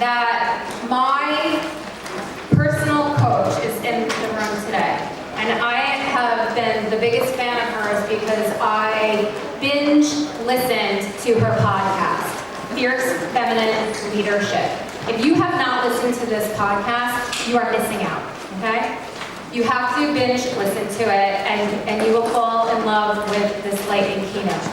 that my personal coach is in the room today. And I have been the biggest fan of hers because I binge listened to her podcast, Fierce Feminine Leadership. If you have not listened to this podcast, you are missing out, okay? You have to binge listen to it, and you will fall in love with this lightning keynote.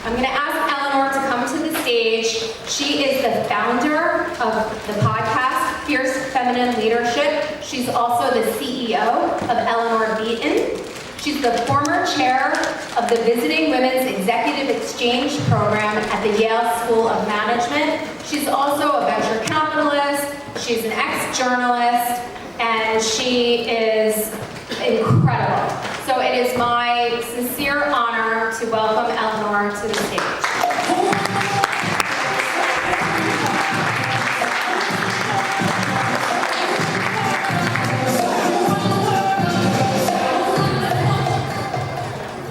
I'm going to ask Eleanor to come to the stage. She is the founder of the podcast, Fierce Feminine Leadership. She's also the CEO of Eleanor Beaton. She's the former chair of the Visiting Women's Executive Exchange Program at the Yale School of Management. She's also a venture capitalist. She's an ex-journalist, and she is incredible. So it is my sincere honor to welcome Eleanor to the stage.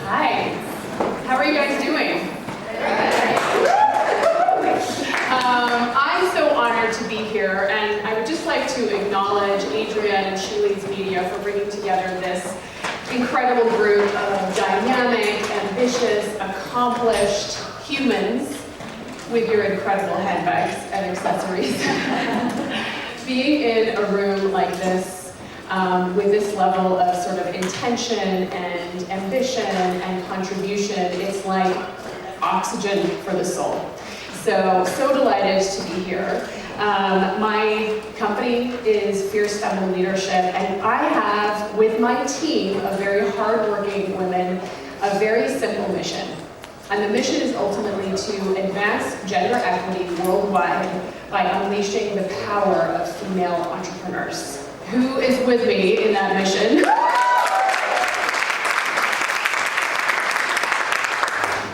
Hi, how are you guys doing? I'm so honored to be here, and I would just like to acknowledge Adria and She Leads Media for bringing together this incredible group of dynamic, ambitious, accomplished humans with your incredible handbags and accessories. Being in a room like this, with this level of sort of intention and ambition and contribution, it's like oxygen for the soul. So delighted to be here. My company is Fierce Feminine Leadership, and I have, with my team of very hardworking women, a very simple mission. And the mission is ultimately to advance gender equity worldwide by unleashing the power of female entrepreneurs. Who is with me in that mission?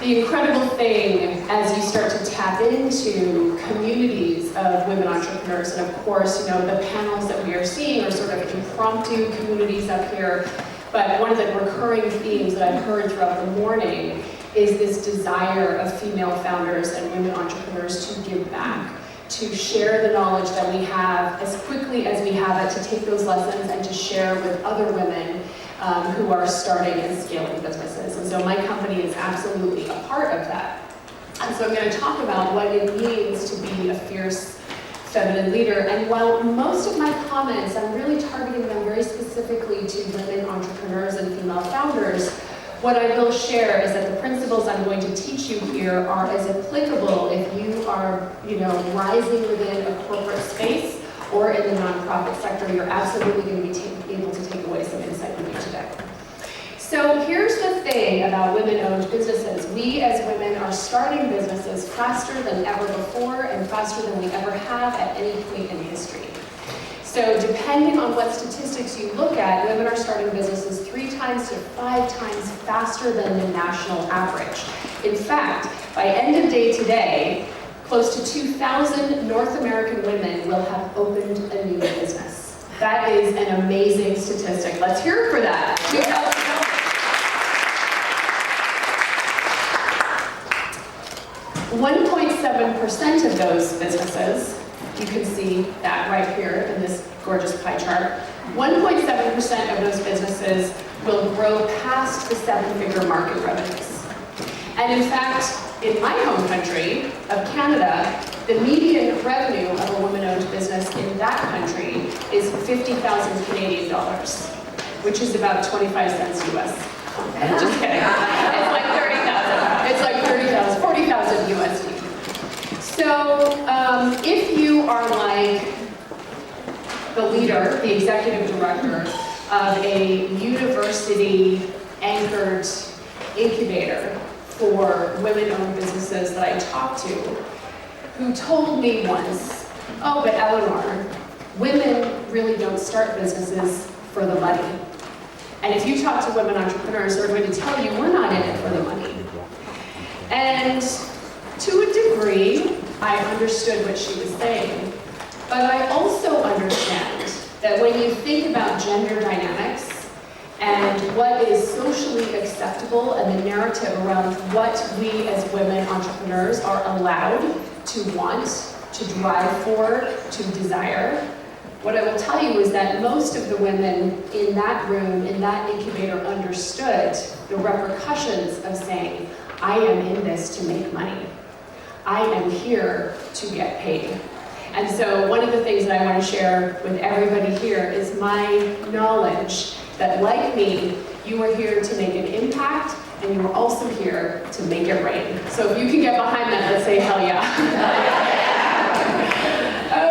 The incredible thing as you start to tap into communities of women entrepreneurs, and of course, you know, the panels that we are seeing are sort of impromptu communities up here, but one of the recurring themes that I've heard throughout the morning is this desire of female founders and women entrepreneurs to give back, to share the knowledge that we have as quickly as we have it, to take those lessons and to share with other women who are starting and scaling businesses. And so my company is absolutely a part of that. And so I'm going to talk about what it means to be a fierce feminine leader. And while most of my comments, I'm really targeting them very specifically to women entrepreneurs and female founders, what I will share is that the principles I'm going to teach you here are as applicable if you are, rising within a corporate space or in the nonprofit sector. You're absolutely going to be able to take away some insight with you today. So here's the thing about women-owned businesses. We as women are starting businesses faster than ever before and faster than we ever have at any point in history. So depending on what statistics you look at, women are starting businesses 3 times to 5 times faster than the national average. In fact, by end of day today, close to 2,000 North American women will have opened a new business. That is an amazing statistic. Let's hear it for that. 1.7% of those businesses, you can see that right here in this gorgeous pie chart, 1.7% of those businesses will grow past the 7-figure market revenues. And in fact, in my home country of Canada, the median revenue of a woman-owned business in that country is 50,000 Canadian dollars, which is about 25 cents US. Just kidding. It's like 30,000. It's like 30,000, 40,000 USD. So if you are like the leader, the executive director of a university-anchored incubator for women-owned businesses that I talked to, who told me once, oh, but Eleanor, women really don't start businesses for the money. And if you talk to women entrepreneurs, they're going to tell you, we're not in it for the money. And to a degree, I understood what she was saying, but I also understand that when you think about gender dynamics and what is socially acceptable and the narrative around what we as women entrepreneurs are allowed to want, to drive for, to desire. What I will tell you is that most of the women in that room, in that incubator, understood the repercussions of saying, I am in this to make money. I am here to get paid. And so one of the things that I want to share with everybody here is my knowledge that, like me, you are here to make an impact, and you are also here to make it rain. So if you can get behind that, let's say hell yeah.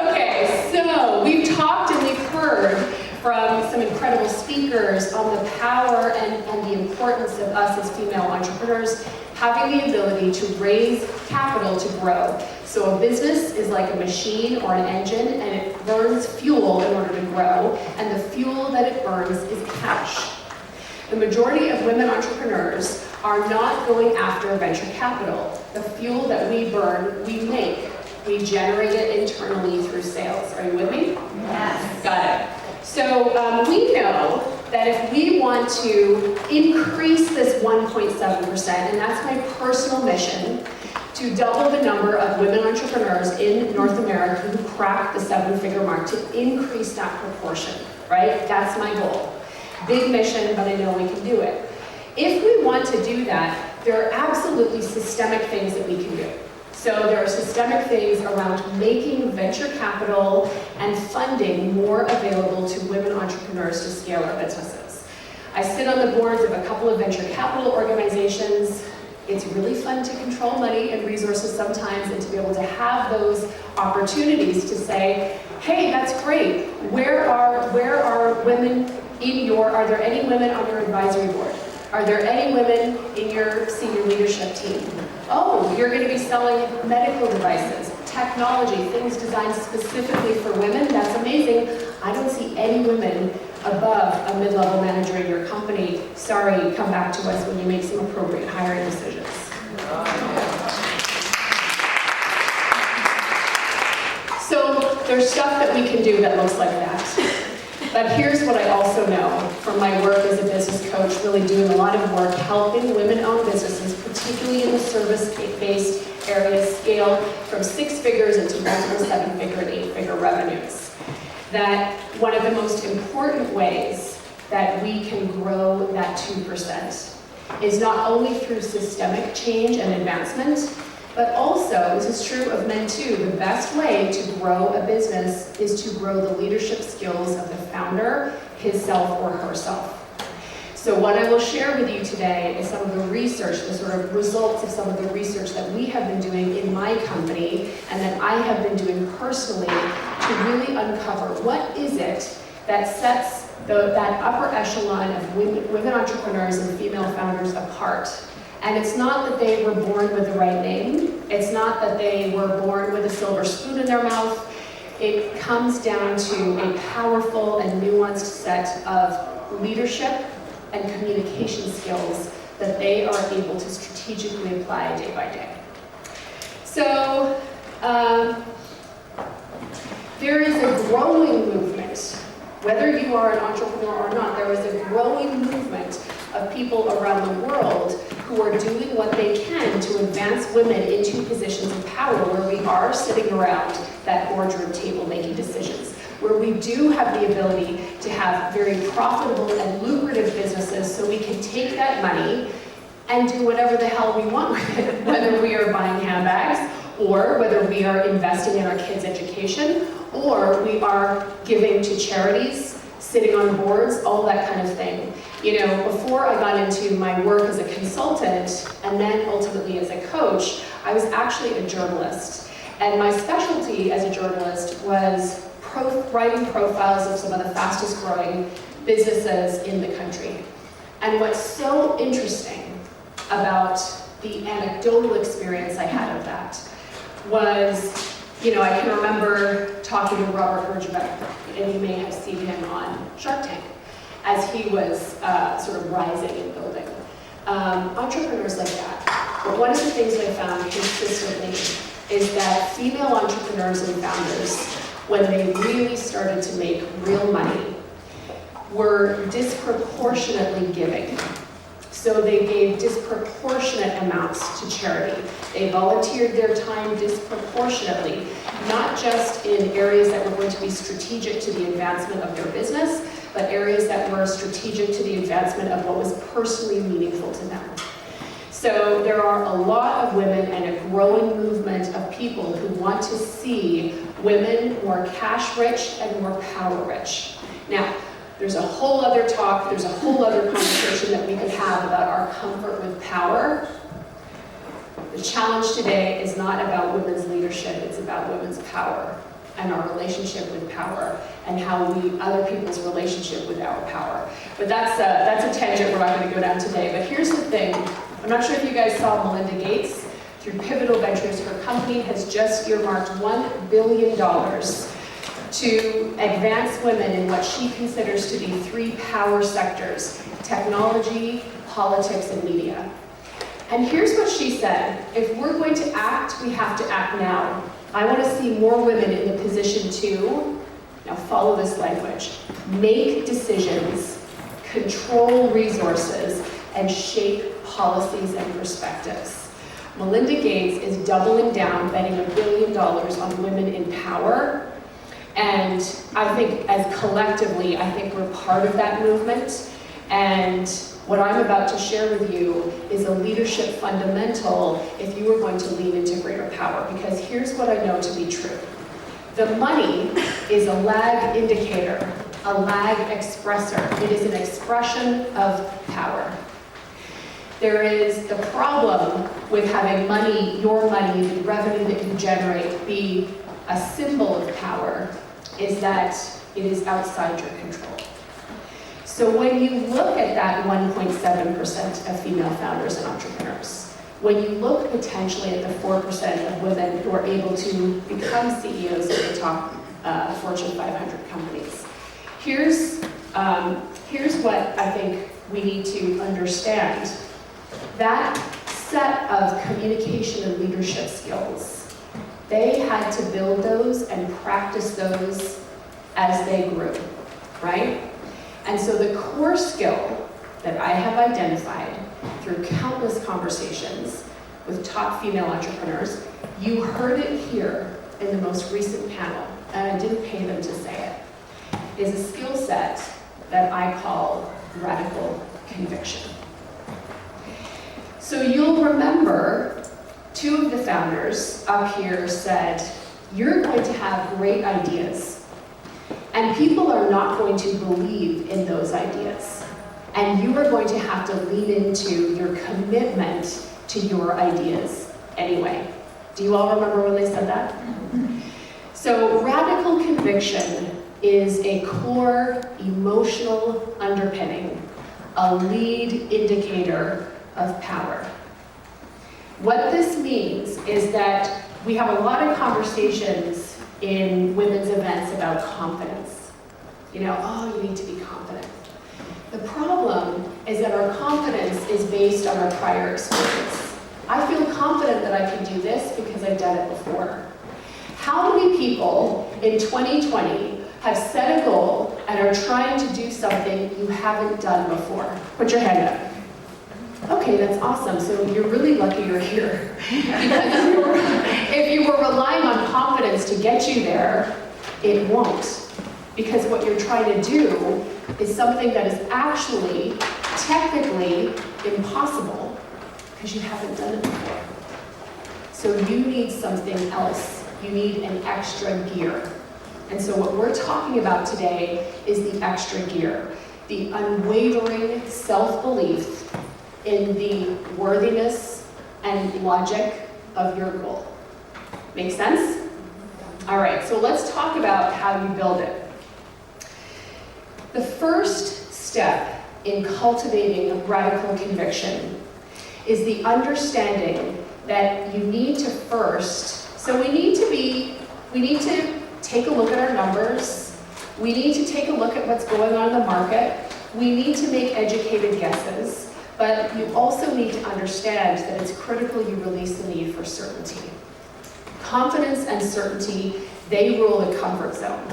Okay, so we've talked and we've heard from some incredible speakers on the power and the importance of us as female entrepreneurs having the ability to raise capital to grow. So a business is like a machine or an engine, and it burns fuel in order to grow, and the fuel that it burns is cash. The majority of women entrepreneurs are not going after venture capital. The fuel that we burn, we make. We generate it internally through sales. Are you with me? Yes. Got it. So we know that if we want to increase this 1.7%, and that's my personal mission, to double the number of women entrepreneurs in North America who crack the 7-figure mark, to increase that proportion, right? That's my goal. Big mission, but I know we can do it. If we want to do that, there are absolutely systemic things that we can do. So there are systemic things around making venture capital and funding more available to women entrepreneurs to scale our businesses. I sit on the boards of a couple of venture capital organizations. It's really fun to control money and resources sometimes, and to be able to have those opportunities to say, hey, that's great. Where are women are there any women on your advisory board? Are there any women in your senior leadership team? Oh, you're going to be selling medical devices, technology, things designed specifically for women. That's amazing. I don't see any women above a mid-level manager in your company. Sorry, come back to us when you make some appropriate hiring decisions. So there's stuff that we can do that looks like that. But here's what I also know from my work as a business coach, really doing a lot of work helping women-owned businesses, particularly in the service-based areas, scale from 6 figures into multiple 7-figure and 8-figure revenues. That one of the most important ways that we can grow that 2% is not only through systemic change and advancement, but also, this is true of men too, the best way to grow a business is to grow the leadership skills of the founder, himself or herself. So what I will share with you today is some of the research, the sort of results of some of the research that we have been doing in my company and that I have been doing personally to really uncover what is it that sets that upper echelon of women entrepreneurs and female founders apart. And it's not that they were born with the right name. It's not that they were born with a silver spoon in their mouth. It comes down to a powerful and nuanced set of leadership and communication skills that they are able to strategically apply day by day. So there is a growing movement, whether you are an entrepreneur or not, there is a growing movement of people around the world who are doing what they can to advance women into positions of power where we are sitting around that boardroom table making decisions, where we do have the ability to have very profitable and lucrative businesses so we can take that money and do whatever the hell we want with it, whether we are buying handbags or whether we are investing in our kids' education or we are giving to charities, sitting on boards, all that kind of thing. You know, before I got into my work as a consultant and then ultimately as a coach, I was actually a journalist. And my specialty as a journalist was writing profiles of some of the fastest growing businesses in the country. And what's so interesting about the anecdotal experience I had of that was, you know, I can remember talking to Robert Herjavec, and you may have seen him on Shark Tank, as he was sort of rising and building. Entrepreneurs like that. But one of the things I found consistently is that female entrepreneurs and founders, when they really started to make real money, were disproportionately giving. So they gave disproportionate amounts to charity. They volunteered their time disproportionately. not just in areas that were going to be strategic to the advancement of their business, but areas that were strategic to the advancement of what was personally meaningful to them. So there are a lot of women and a growing movement of people who want to see women more cash rich and more power rich. Now, there's a whole other talk, there's a whole other conversation that we could have about our comfort with power. The challenge today is not about women's leadership, it's about women's power and our relationship with power and how other people's relationship with our power. But that's a tangent we're not going to go down today. But here's the thing. I'm not sure if you guys saw Melinda Gates through Pivotal Ventures. Her company has just earmarked $1 billion to advance women in what she considers to be 3 power sectors: technology, politics, and media. And here's what she said: if we're going to act, we have to act now. I want to see more women in the position to, now follow this language, make decisions, control resources, and shape policies and perspectives. Melinda Gates is doubling down, betting $1 billion on women in power. And I think as collectively, I think we're part of that movement. And what I'm about to share with you is a leadership fundamental if you are going to lean into greater power. Because here's what I know to be true. The money is a lag indicator, a lag expressor. It is an expression of power. There is the problem with having money, your money, the revenue that you generate, be a symbol of power, is that it is outside your control. So when you look at that 1.7% of female founders and entrepreneurs, when you look potentially at the 4% of women who are able to become CEOs of the top Fortune 500 companies, here's what I think we need to understand. That set of communication and leadership skills, they had to build those and practice those as they grew, right? And so the core skill that I have identified through countless conversations with top female entrepreneurs, you heard it here in the most recent panel, and I didn't pay them to say it, is a skill set that I call radical conviction. So you'll remember 2 of the founders up here said, you're going to have great ideas, and people are not going to believe in those ideas. And you are going to have to lean into your commitment to your ideas anyway. Do you all remember when they said that? So radical conviction is a core emotional underpinning, a lead indicator of power. What this means is that we have a lot of conversations in women's events about confidence. You know, oh, you need to be confident. The problem is that our confidence is based on our prior experience. I feel confident that I can do this because I've done it before. How many people in 2020 have set a goal and are trying to do something you haven't done before? Put your hand up. Okay, that's awesome. So you're really lucky you're here. Because if you were relying on confidence to get you there, it won't. Because what you're trying to do is something that is actually, technically, impossible because you haven't done it before. So you need something else. You need an extra gear. And so what we're talking about today is the extra gear, the unwavering self-belief in the worthiness and logic of your goal. Make sense? All right, so let's talk about how you build it. The first step in cultivating radical conviction is the understanding that you need to first, so we need to take a look at our numbers, we need to take a look at what's going on in the market, we need to make educated guesses, but you also need to understand that it's critical you release the need for certainty. Confidence and certainty, they rule the comfort zone.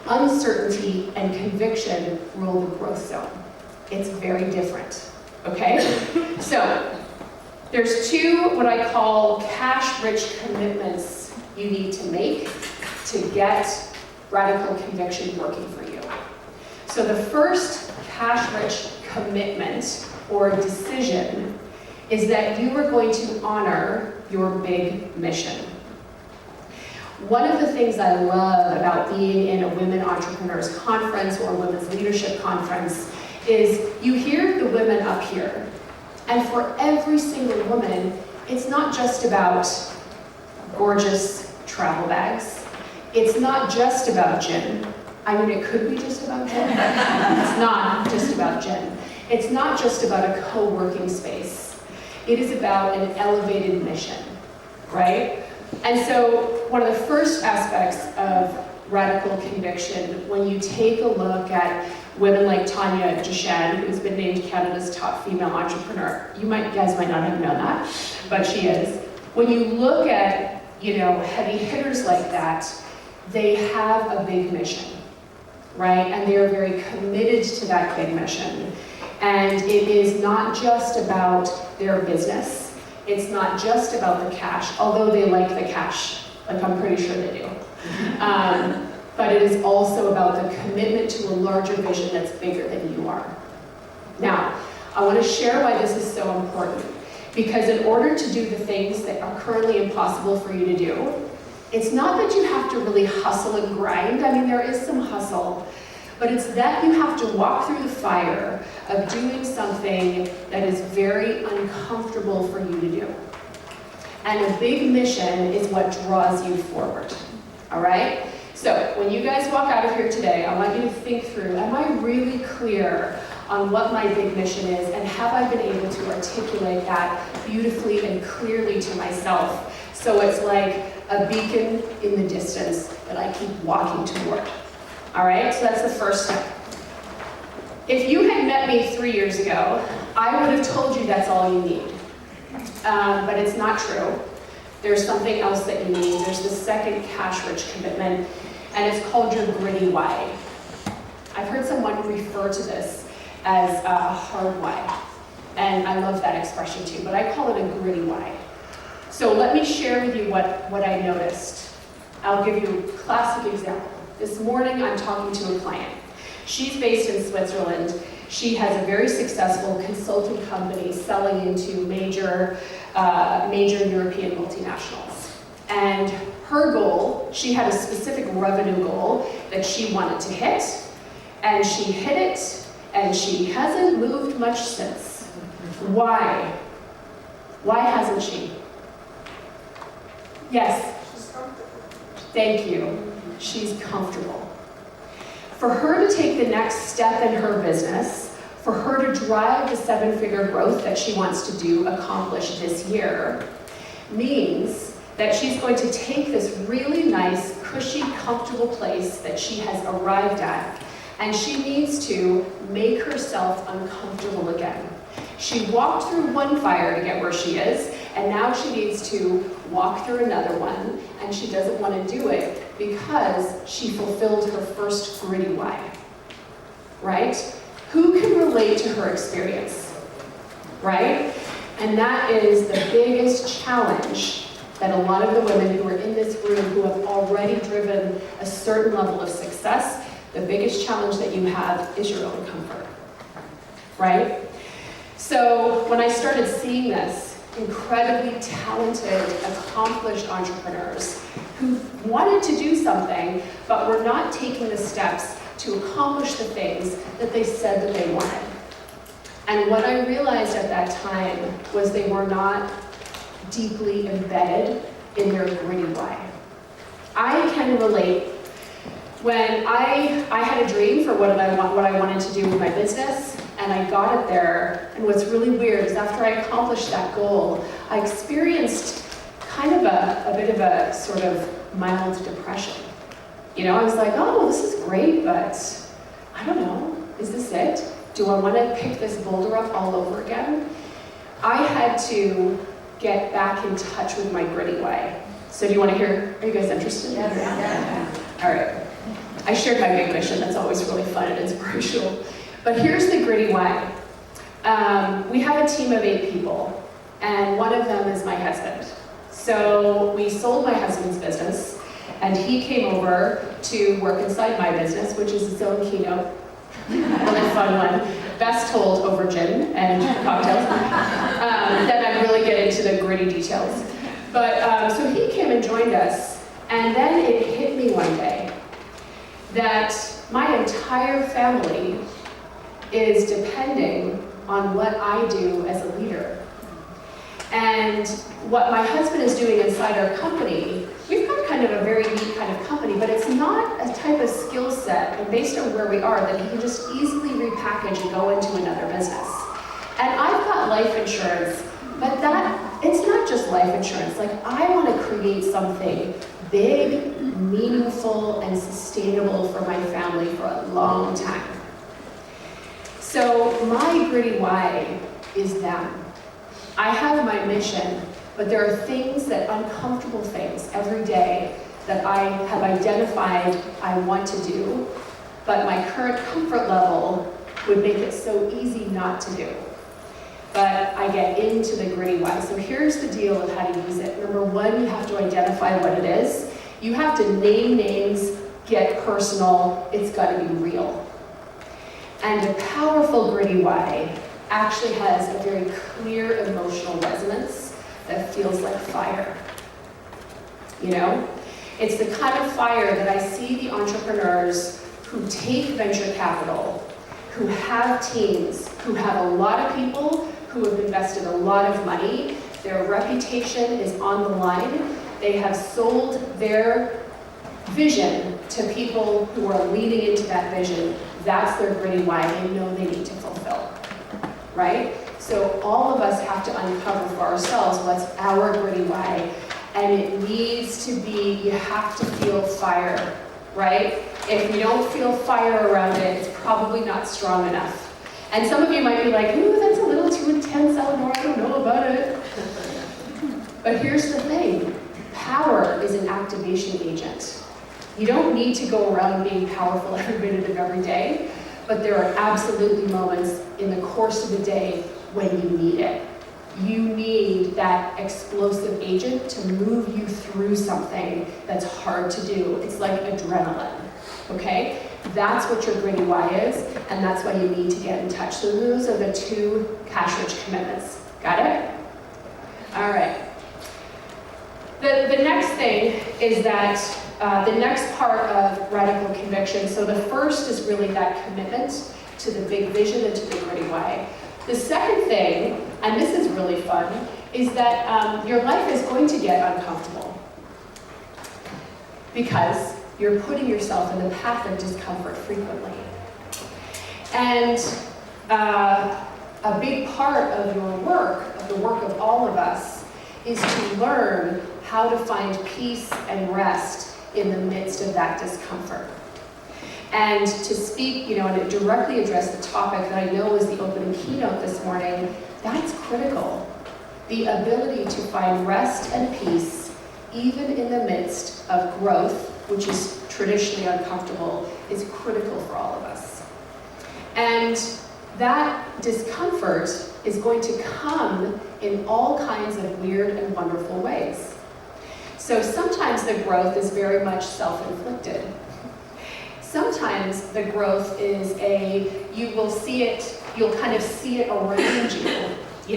Uncertainty and conviction rule the growth zone. It's very different, okay? So, there's 2 what I call cash-rich commitments you need to make to get radical conviction working for you. So the first cash-rich commitment or decision is that you are going to honor your big mission. One of the things I love about being in a Women Entrepreneurs Conference or a Women's Leadership Conference is you hear the women up here. And for every single woman, it's not just about gorgeous travel bags. It's not just about gin. I mean, it could be just about gin. It's not just about gin. It's not just about a co-working space. It is about an elevated mission, right? And so one of the first aspects of radical conviction, when you take a look at women like Tanya Jashan, who's been named Canada's top female entrepreneur, you guys might not have known that, but she is. When you look at, heavy hitters like that, they have a big mission, right? And they are very committed to that big mission. And it is not just about their business. It's not just about the cash, although they like the cash, like I'm pretty sure they do. But it is also about the commitment to a larger vision that's bigger than you are. Now, I want to share why this is so important. Because in order to do the things that are currently impossible for you to do, it's not that you have to really hustle and grind. I mean, there is some hustle. But it's that you have to walk through the fire of doing something that is very uncomfortable for you to do. And a big mission is what draws you forward, all right? So when you guys walk out of here today, I want you to think through, am I really clear on what my big mission is, and have I been able to articulate that beautifully and clearly to myself, so it's like a beacon in the distance that I keep walking toward. All right, so that's the first step. If you had met me 3 years ago, I would have told you that's all you need. But it's not true. There's something else that you need. There's the second cash-rich commitment, and it's called your gritty why. I've heard someone refer to this as a hard why, and I love that expression too, but I call it a gritty why. So let me share with you what I noticed. I'll give you a classic example. This morning, I'm talking to a client. She's based in Switzerland. She has a very successful consulting company selling into major European multinationals. And her goal, she had a specific revenue goal that she wanted to hit, and she hit it, and she hasn't moved much since. Why? Why hasn't she? Yes? She's comfortable. Thank you. She's comfortable. For her to take the next step in her business, for her to drive the 7-figure growth that she wants to accomplish this year, means that she's going to take this really nice, cushy, comfortable place that she has arrived at, and she needs to make herself uncomfortable again. She walked through one fire to get where she is, and now she needs to walk through another one, and she doesn't want to do it because she fulfilled her first gritty why, right? Who can relate to her experience, right? And that is the biggest challenge that a lot of the women who are in this room who have already driven a certain level of success, the biggest challenge that you have is your own comfort, right? So when I started seeing this, incredibly talented, accomplished entrepreneurs who wanted to do something, but were not taking the steps to accomplish the things that they said that they wanted. And what I realized at that time was they were not deeply embedded in their gritty why. I can relate. When I had a dream for what I wanted to do with my business, and I got it there, and what's really weird is after I accomplished that goal, I experienced kind of a bit of a sort of mild depression. I was like, oh, this is great, but I don't know, is this it? Do I want to pick this boulder up all over again? I had to get back in touch with my gritty why. So do you want to hear, are you guys interested? Yes. Yeah. All right. I shared my big mission, that's always really fun and inspirational. But here's the gritty why. We have a team of 8 people, and one of them is my husband. So we sold my husband's business, and he came over to work inside my business, which is its own keynote. Really fun one. Best told over gin and cocktails. Then I really get into the gritty details. But so he came and joined us, and then it hit me one day that my entire family is depending on what I do as a leader. And what my husband is doing inside our company, we've got kind of a very neat kind of company, but it's not a type of skill set, and based on where we are, that he can just easily repackage and go into another business. And I've got life insurance, but it's not just life insurance. Like, I want to create something big, meaningful, and sustainable for my family for a long time. So my gritty why is them. I have my mission, but there are things uncomfortable things every day that I have identified I want to do, but my current comfort level would make it so easy not to do. But I get into the gritty why. So here's the deal of how to use it. Number one, you have to identify what it is. You have to name names, get personal, it's got to be real. And a powerful gritty why actually has a very clear emotional resonance that feels like fire. You know? It's the kind of fire that I see the entrepreneurs who take venture capital, who have teams, who have a lot of people, who have invested a lot of money, their reputation is on the line, they have sold their vision to people who are leaning into that vision. That's their gritty why they know they need to fulfill, right? So all of us have to uncover for ourselves what's our gritty why, and it needs to be, you have to feel fire, right? If you don't feel fire around it, it's probably not strong enough. And some of you might be like, ooh, that's a little too intense, Eleanor, I don't know about it. But here's the thing, power is an activation agent. You don't need to go around being powerful every minute of every day, but there are absolutely moments in the course of the day when you need it. You need that explosive agent to move you through something that's hard to do. It's like adrenaline, okay? That's what your gritty why is, and that's why you need to get in touch. So those are the two cash-rich commitments. Got it? All right. The next thing is that the next part of radical conviction. So the first is really that commitment to the big vision and to the gritty why. The second thing, and this is really fun, is that your life is going to get uncomfortable because you're putting yourself in the path of discomfort frequently. And a big part of your work, of the work of all of us, is to learn how to find peace and rest in the midst of that discomfort. And to speak, and to directly address the topic that I know is the opening keynote this morning, that's critical. The ability to find rest and peace, even in the midst of growth, which is traditionally uncomfortable, is critical for all of us. And that discomfort is going to come in all kinds of weird and wonderful ways. So sometimes the growth is very much self-inflicted. Sometimes the growth is you'll kind of see it around you,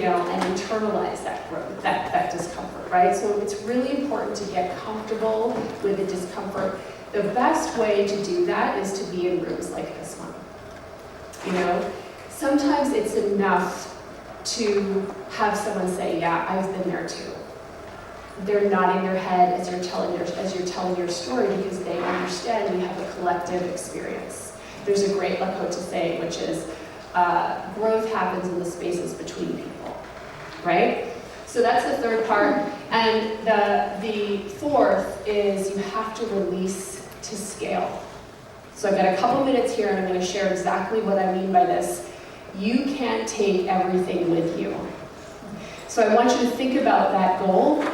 and internalize that growth, that discomfort, right? So it's really important to get comfortable with the discomfort. The best way to do that is to be in rooms like this one. Sometimes it's enough to have someone say, yeah, I've been there too. They're nodding their head as you're telling your story because they understand you have a collective experience. There's a great Lakota saying, which is, growth happens in the spaces between people, right? So that's the third part. And the fourth is you have to release to scale. So I've got a couple minutes here and I'm going to share exactly what I mean by this. You can't take everything with you. So I want you to think about that goal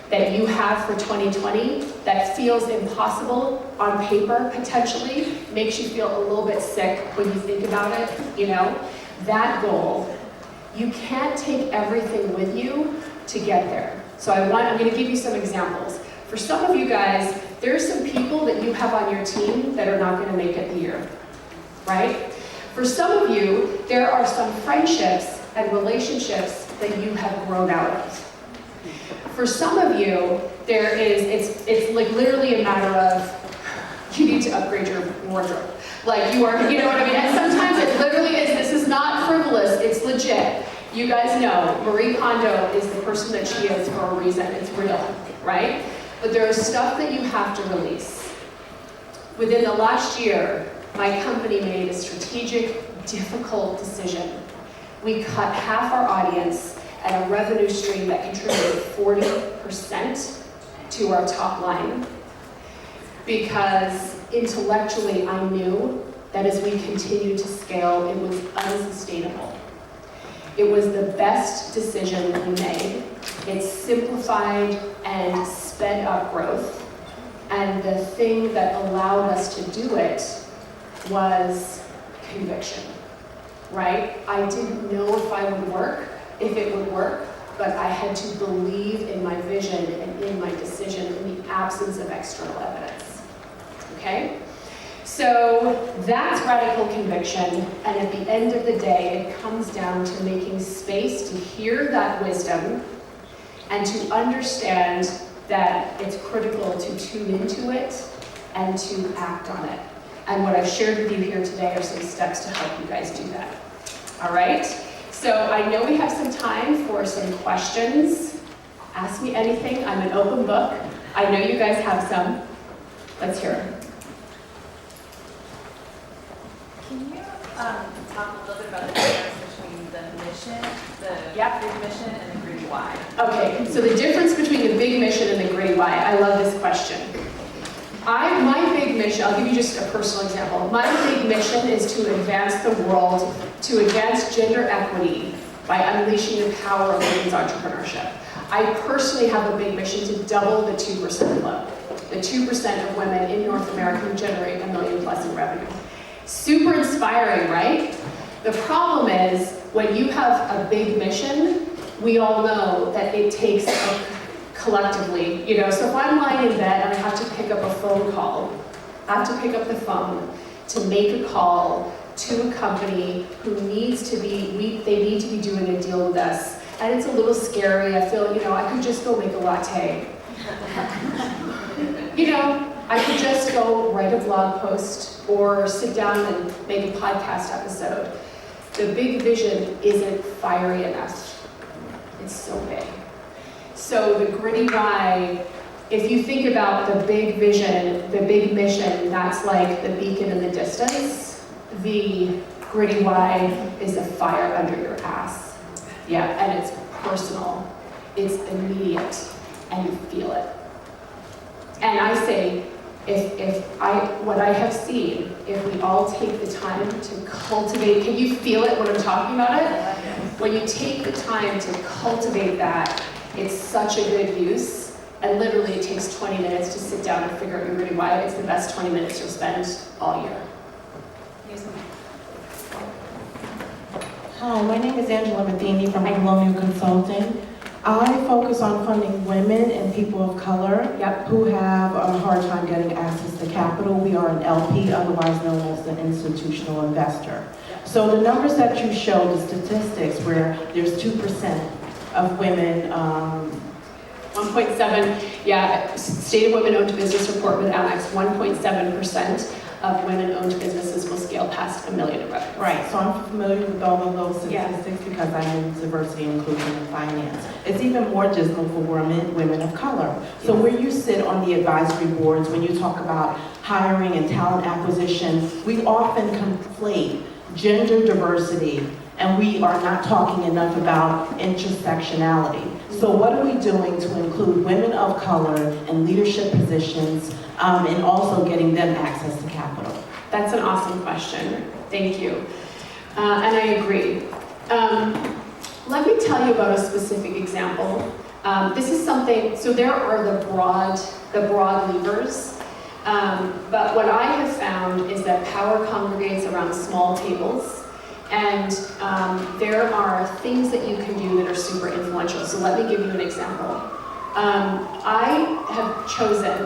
that you have for 2020 that feels impossible on paper, potentially, makes you feel a little bit sick when you think about it, that goal, you can't take everything with you to get there. So I'm going to give you some examples. For some of you guys, there's some people that you have on your team that are not going to make it the year, right? For some of you, there are some friendships and relationships that you have grown out of. For some of you, it's like literally a matter of, you need to upgrade your wardrobe. Like you are, you know what I mean? And sometimes it literally is, this is not frivolous, it's legit. You guys know, Marie Kondo is the person that she is for a reason, it's real, right? But there is stuff that you have to release. Within the last year, my company made a strategic, difficult decision. We cut half our audience and a revenue stream that contributed 40% to our top line. Because intellectually, I knew that as we continued to scale, it was unsustainable. It was the best decision we made. It simplified and sped up growth. And the thing that allowed us to do it was conviction, right? I didn't know if it would work, but I had to believe in my vision and in my decision in the absence of external evidence, okay? So that's radical conviction, and at the end of the day, it comes down to making space to hear that wisdom and to understand that it's critical to tune into it and to act on it. And what I've shared with you here today are some steps to help you guys do that. All right? So I know we have some time for some questions. Ask me anything. I'm an open book. I know you guys have some. Let's hear it. Can you talk a little bit about the difference between the mission, the big mission, and the gritty why? Okay, so the difference between the big mission and the gritty why. I love this question. My big mission, I'll give you just a personal example. My big mission is to advance the world, to advance gender equity by unleashing the power of women's entrepreneurship. I personally have a big mission to double the 2% club. The 2% of women in North America who generate $1 million plus in revenue. Super inspiring, right? The problem is, when you have a big mission, we all know that it takes collectively, so if I'm lying in bed and I have to pick up a phone call, I have to pick up the phone to make a call to a company who needs to be, they need to be doing a deal with us. And it's a little scary. I feel, I could just go make a latte. I could just go write a blog post or sit down and make a podcast episode. The big vision isn't fiery enough. It's so big. So the gritty why, if you think about the big vision, the big mission, that's like the beacon in the distance. The gritty why is the fire under your ass. Yeah, and it's personal. It's immediate, and you feel it. And I say, what I have seen, if we all take the time to cultivate, can you feel it when I'm talking about it? When you take the time to cultivate that, it's such a good use. And literally it takes 20 minutes to sit down and figure out your gritty why. It's the best 20 minutes you'll spend all year. Hi, my name is Angela Matheny from Colonial Consulting. I focus on funding women and people of color who have a hard time getting access to capital. We are an LP, otherwise known as an institutional investor. So the numbers that you show, the statistics where there's 2% of women, 1.7, State of Women-Owned Business Report with Amex, 1.7% of women-owned businesses will scale past $1 million in revenue. Right, so I'm familiar with all of those statistics because I'm in diversity, inclusion, and finance. It's even more dismal for women of color. So where you sit on the advisory boards, when you talk about hiring and talent acquisition, we often conflate gender diversity, and we are not talking enough about intersectionality. So what are we doing to include women of color in leadership positions and also getting them access to capital? That's an awesome question. Thank you. And I agree. Let me tell you about a specific example. This is something, so there are the broad levers, but what I have found is that power congregates around small tables, and there are things that you can do that are super influential. So let me give you an example. I have chosen